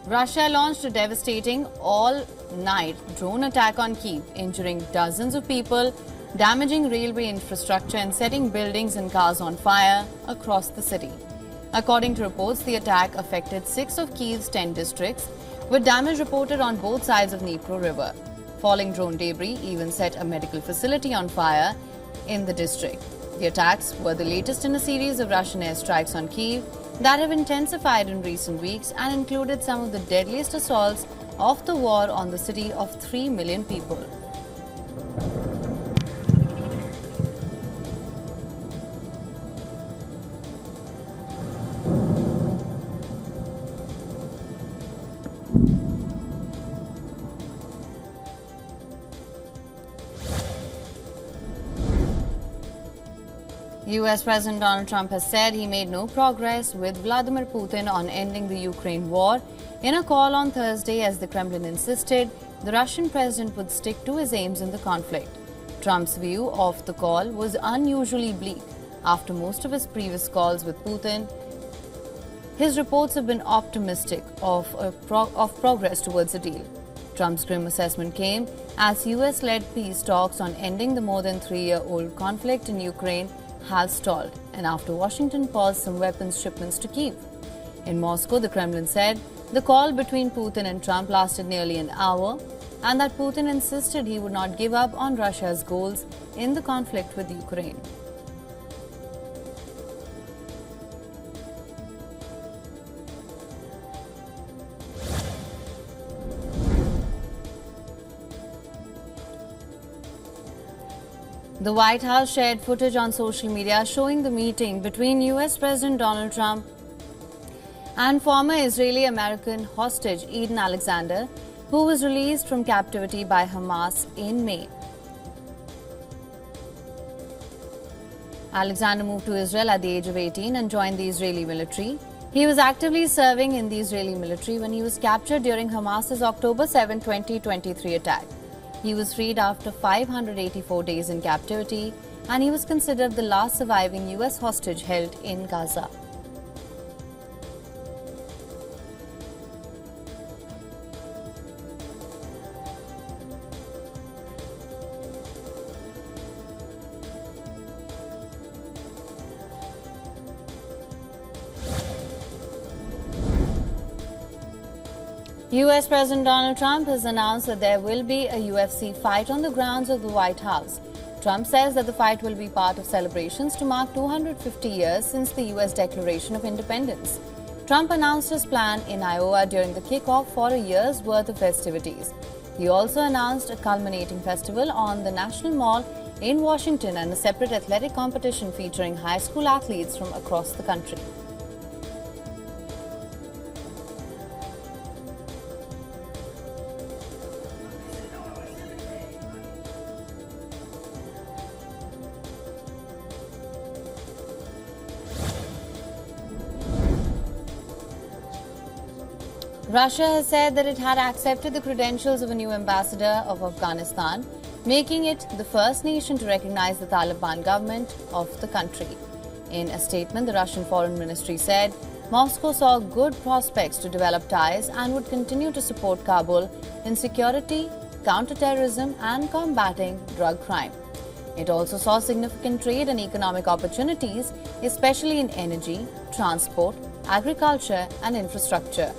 Russia launched a devastating all-night drone attack on Kyiv, injuring dozens of people, damaging railway infrastructure and setting buildings and cars on fire across the city. According to reports, the attack affected 6 of Kyiv's 10 districts, with damage reported on both sides of Dnipro River. Falling drone debris even set a medical facility on fire in the district. The attacks were the latest in a series of Russian airstrikes on Kyiv that have intensified in recent weeks and included some of the deadliest assaults of the war on the city of 3 million people. US President Donald Trump has said he made no progress with Vladimir Putin on ending the Ukraine war in a call on Thursday as the Kremlin insisted the Russian president would stick to his aims in the conflict. Trump's view of the call was unusually bleak after most of his previous calls with Putin. His reports have been optimistic of progress towards a deal. Trump's grim assessment came as US-led peace talks on ending the more than 3-year-old conflict in Ukraine has stalled, and after Washington paused some weapons shipments to Kyiv. In Moscow, the Kremlin said the call between Putin and Trump lasted nearly an hour and that Putin insisted he would not give up on Russia's goals in the conflict with Ukraine. The White House shared footage on social media showing the meeting between US President Donald Trump and former Israeli-American hostage Eden Alexander, who was released from captivity by Hamas in May. Alexander moved to Israel at the age of 18 and joined the Israeli military. He was actively serving in the Israeli military when he was captured during Hamas's October 7, 2023 attack. He was freed after 584 days in captivity, and he was considered the last surviving US hostage held in Gaza. US President Donald Trump has announced that there will be a UFC fight on the grounds of the White House. Trump says that the fight will be part of celebrations to mark 250 years since the US Declaration of Independence. Trump announced his plan in Iowa during the kickoff for a year's worth of festivities. He also announced a culminating festival on the National Mall in Washington and a separate athletic competition featuring high school athletes from across the country. Russia has said that it had accepted the credentials of a new ambassador of Afghanistan, making it the first nation to recognize the Taliban government of the country. In a statement, the Russian Foreign Ministry said Moscow saw good prospects to develop ties and would continue to support Kabul in security, counterterrorism, and combating drug crime. It also saw significant trade and economic opportunities, especially in energy, transport, agriculture, and infrastructure.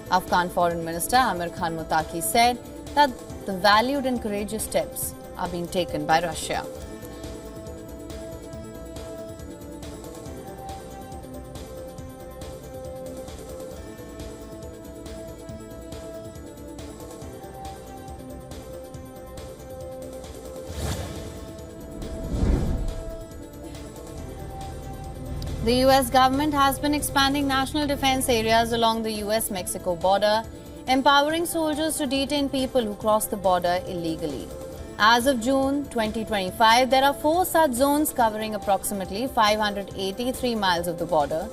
Afghan Foreign Minister Amir Khan Muttaqi said that the valued and courageous steps are being taken by Russia. The US government has been expanding national defense areas along the US-Mexico border, empowering soldiers to detain people who cross the border illegally. As of June 2025, there are 4 such zones covering approximately 583 miles of the border.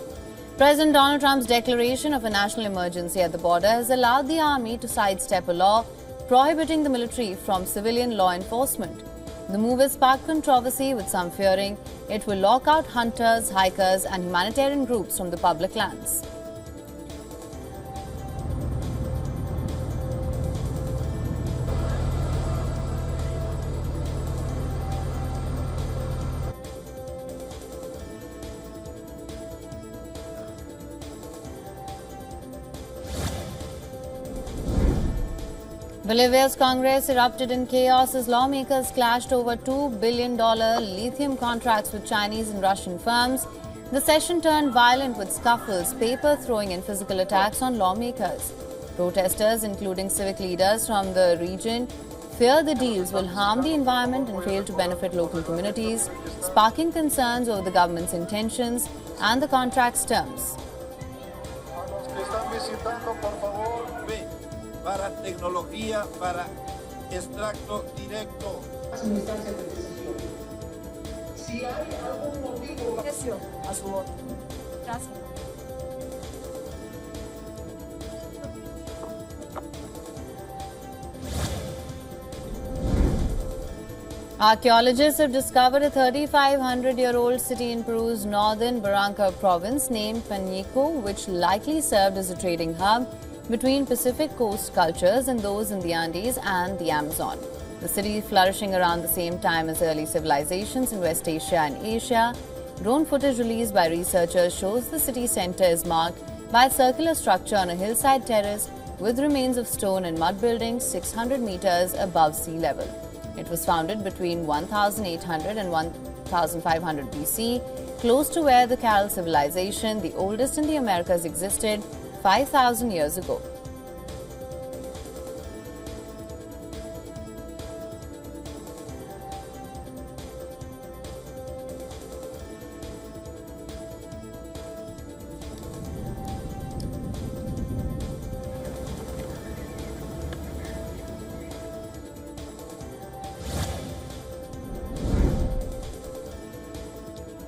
President Donald Trump's declaration of a national emergency at the border has allowed the army to sidestep a law prohibiting the military from civilian law enforcement. The move has sparked controversy, with some fearing it will lock out hunters, hikers, and humanitarian groups from the public lands. Bolivia's Congress erupted in chaos as lawmakers clashed over $2 billion lithium contracts with Chinese and Russian firms. The session turned violent with scuffles, paper throwing, and physical attacks on lawmakers. Protesters, including civic leaders from the region, fear the deals will harm the environment and fail to benefit local communities, sparking concerns over the government's intentions and the contract's terms. Para tecnología, para extracto directo. Si hay algún motivo a su voto. Gracias. Archaeologists have discovered a 3,500-year-old city in Peru's northern Barranca province named Pañico, which likely served as a trading hub between Pacific coast cultures and those in the Andes and the Amazon. The city flourishing around the same time as early civilizations in West Asia and Asia. Drone footage released by researchers shows the city center is marked by a circular structure on a hillside terrace with remains of stone and mud buildings 600 meters above sea level. It was founded between 1800 and 1500 BC, close to where the Cal civilization, the oldest in the Americas, existed 5,000 years ago.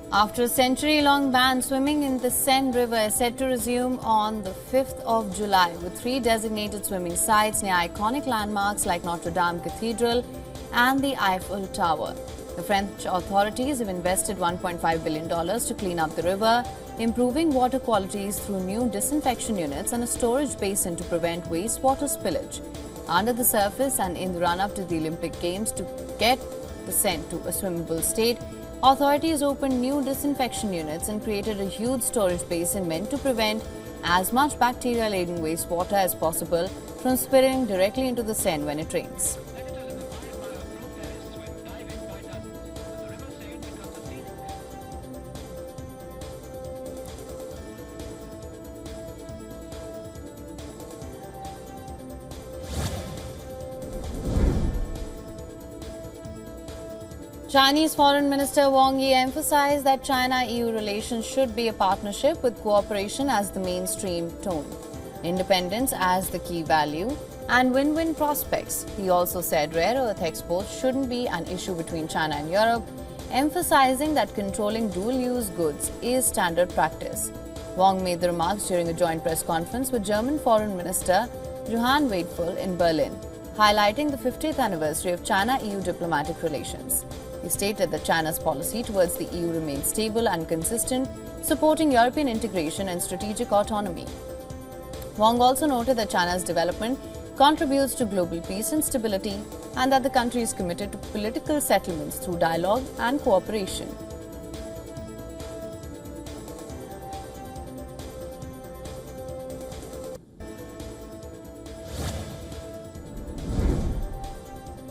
After a century-long ban, swimming in the Seine River is set to resume on the 5th of July, with 3 designated swimming sites near iconic landmarks like Notre Dame Cathedral and the Eiffel Tower. The French authorities have invested $1.5 billion to clean up the river, improving water qualities through new disinfection units and a storage basin to prevent wastewater spillage under the surface. And in the run-up to the Olympic Games, to get the Seine to a swimmable state, authorities opened new disinfection units and created a huge storage basin meant to prevent as much bacteria-laden wastewater as possible from spilling directly into the Seine when it rains. Chinese Foreign Minister Wang Yi emphasized that China-EU relations should be a partnership with cooperation as the mainstream tone, independence as the key value, and win-win prospects. He also said rare earth exports shouldn't be an issue between China and Europe, emphasizing that controlling dual-use goods is standard practice. Wang made the remarks during a joint press conference with German Foreign Minister Johann Wadephul in Berlin, highlighting the 50th anniversary of China-EU diplomatic relations. He stated that China's policy towards the EU remains stable and consistent, supporting European integration and strategic autonomy. Wang also noted that China's development contributes to global peace and stability, and that the country is committed to political settlements through dialogue and cooperation.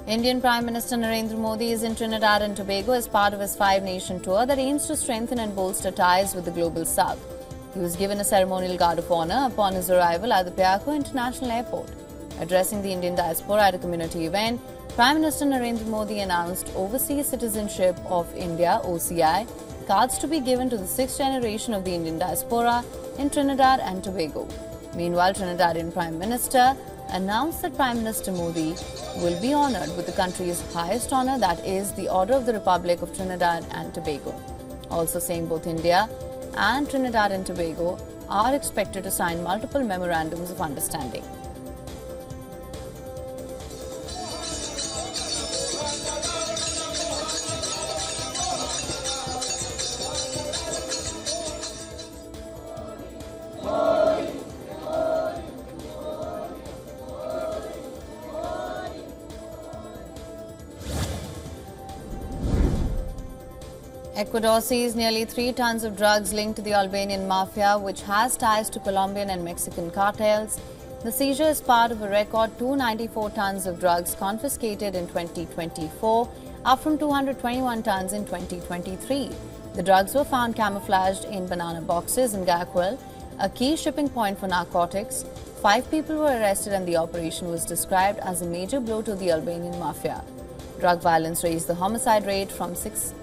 Indian Prime Minister Narendra Modi is in Trinidad and Tobago as part of his 5-nation tour that aims to strengthen and bolster ties with the global south. He was given a ceremonial guard of honor upon his arrival at the Piaco International Airport. Addressing the Indian diaspora at a community event, Prime Minister Narendra Modi announced Overseas Citizenship of India (OCI) cards to be given to the 6th generation of the Indian diaspora in Trinidad and Tobago. Meanwhile, Trinidadian Prime Minister announced that Prime Minister Modi will be honoured with the country's highest honour, that is, the Order of the Republic of Trinidad and Tobago. Also saying both India and Trinidad and Tobago are expected to sign multiple memorandums of understanding. Ecuador seized nearly 3 tons of drugs linked to the Albanian mafia, which has ties to Colombian and Mexican cartels. The seizure is part of a record 294 tons of drugs confiscated in 2024, up from 221 tons in 2023. The drugs were found camouflaged in banana boxes in Gakwal, a key shipping point for narcotics. 5 people were arrested and the operation was described as a major blow to the Albanian mafia. Drug violence raised the homicide rate from 6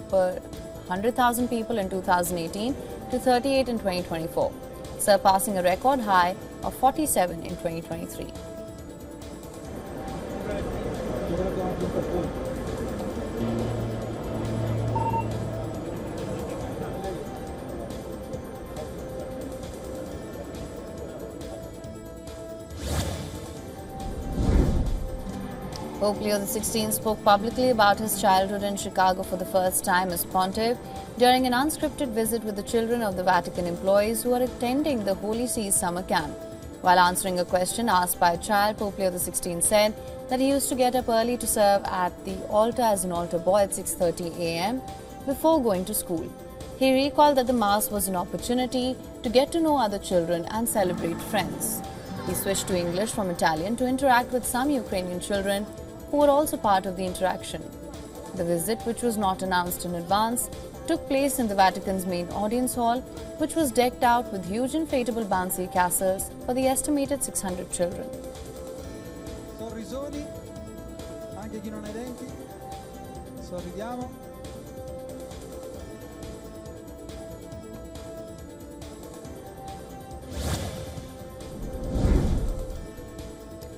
per 100,000 people in 2018 to 38 in 2024, surpassing a record high of 47 in 2023. Pope Leo XVI spoke publicly about his childhood in Chicago for the first time as pontiff during an unscripted visit with the children of the Vatican employees who are attending the Holy See's summer camp. While answering a question asked by a child, Pope Leo XVI said that he used to get up early to serve at the altar as an altar boy at 6:30 a.m. before going to school. He recalled that the Mass was an opportunity to get to know other children and celebrate friends. He switched to English from Italian to interact with some Ukrainian children who were also part of the interaction. The visit, which was not announced in advance, took place in the Vatican's main audience hall, which was decked out with huge inflatable bouncy castles for the estimated 600 children. Sorrisoni, anche chi non ha i denti, sorridiamo.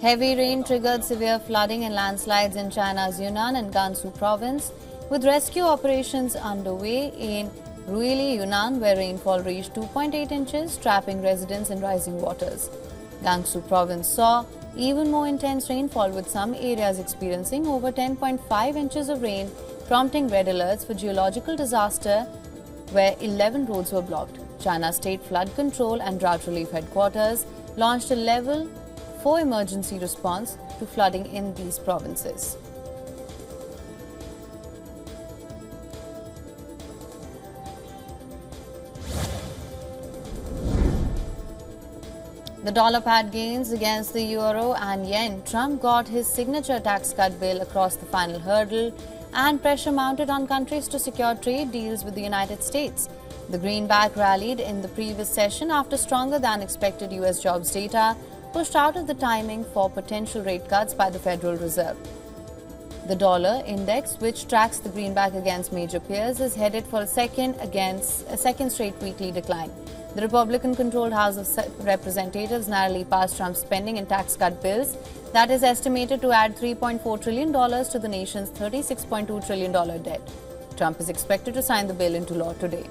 Heavy rain triggered severe flooding and landslides in China's Yunnan and Gansu province, with rescue operations underway in Ruili, Yunnan, where rainfall reached 2.8 inches, trapping residents in rising waters. Gansu province saw even more intense rainfall, with some areas experiencing over 10.5 inches of rain, prompting red alerts for geological disaster, where 11 roads were blocked. China's State Flood Control and Drought Relief Headquarters launched a Level 4 emergency response to flooding in these provinces. The dollar pad gains against the euro and yen. Trump got his signature tax cut bill across the final hurdle, and pressure mounted on countries to secure trade deals with the United States. The greenback rallied in the previous session after stronger than expected US jobs data pushed out of the timing for potential rate cuts by the Federal Reserve. The dollar index, which tracks the greenback against major peers, is headed for a second straight weekly decline. The Republican-controlled House of Representatives narrowly passed Trump's spending and tax cut bills that is estimated to add $3.4 trillion to the nation's $36.2 trillion debt. Trump is expected to sign the bill into law today.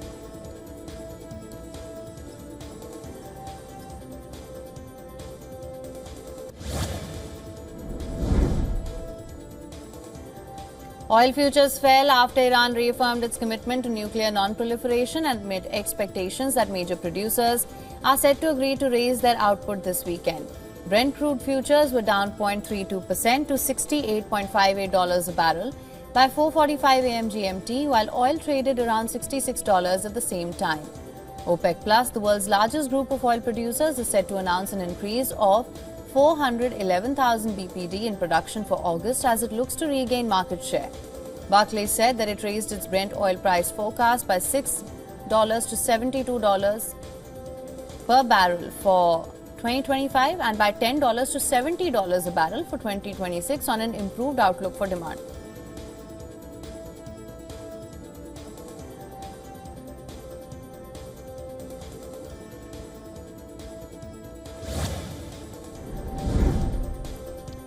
Oil futures fell after Iran reaffirmed its commitment to nuclear non-proliferation amid expectations that major producers are set to agree to raise their output this weekend. Brent crude futures were down 0.32% to $68.58 a barrel by 4:45 a.m. GMT, while oil traded around $66 at the same time. OPEC Plus, the world's largest group of oil producers, is set to announce an increase of 411,000 BPD in production for August as it looks to regain market share. Barclays said that it raised its Brent oil price forecast by $6 to $72 per barrel for 2025 and by $10 to $70 a barrel for 2026 on an improved outlook for demand.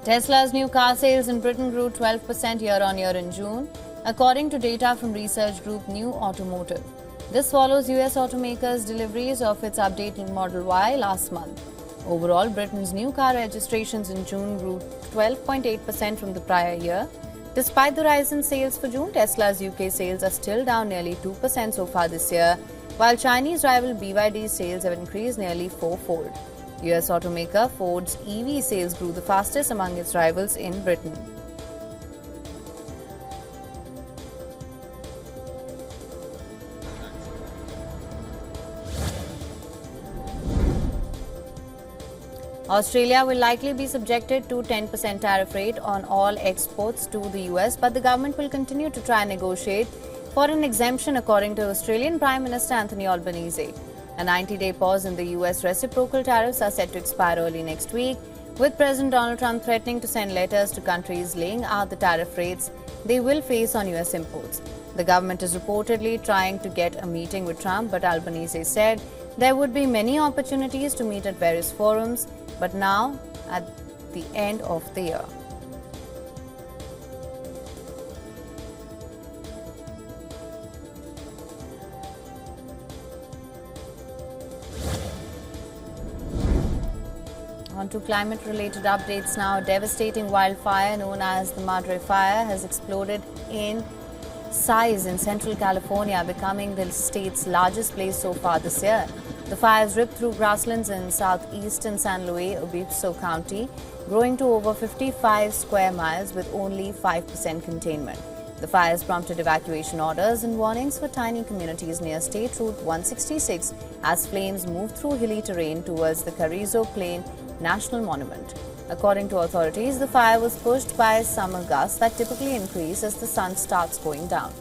Tesla's new car sales in Britain grew 12% year-on-year in June, according to data from research group New Automotive. This follows US automakers' deliveries of its updated Model Y last month. Overall, Britain's new car registrations in June grew 12.8% from the prior year. Despite the rise in sales for June, Tesla's UK sales are still down nearly 2% so far this year, while Chinese rival BYD's sales have increased nearly fourfold. US automaker Ford's EV sales grew the fastest among its rivals in Britain. Australia will likely be subjected to 10% tariff rate on all exports to the US, but the government will continue to try and negotiate for an exemption, according to Australian Prime Minister Anthony Albanese. A 90-day pause in the US reciprocal tariffs are set to expire early next week, with President Donald Trump threatening to send letters to countries laying out the tariff rates they will face on US imports. The government is reportedly trying to get a meeting with Trump, but Albanese said there would be many opportunities to meet at various forums, but now at the end of the year. On to climate-related updates now. A devastating wildfire known as the Madre Fire has exploded in size in central California, becoming the state's largest blaze so far this year. The fire has ripped through grasslands in southeastern San Luis Obispo County, growing to over 55 square miles with only 5% containment. The fire has prompted evacuation orders and warnings for tiny communities near State Route 166 as flames move through hilly terrain towards the Carrizo Plain National Monument. According to authorities, the fire was pushed by summer gusts that typically increase as the sun starts going down.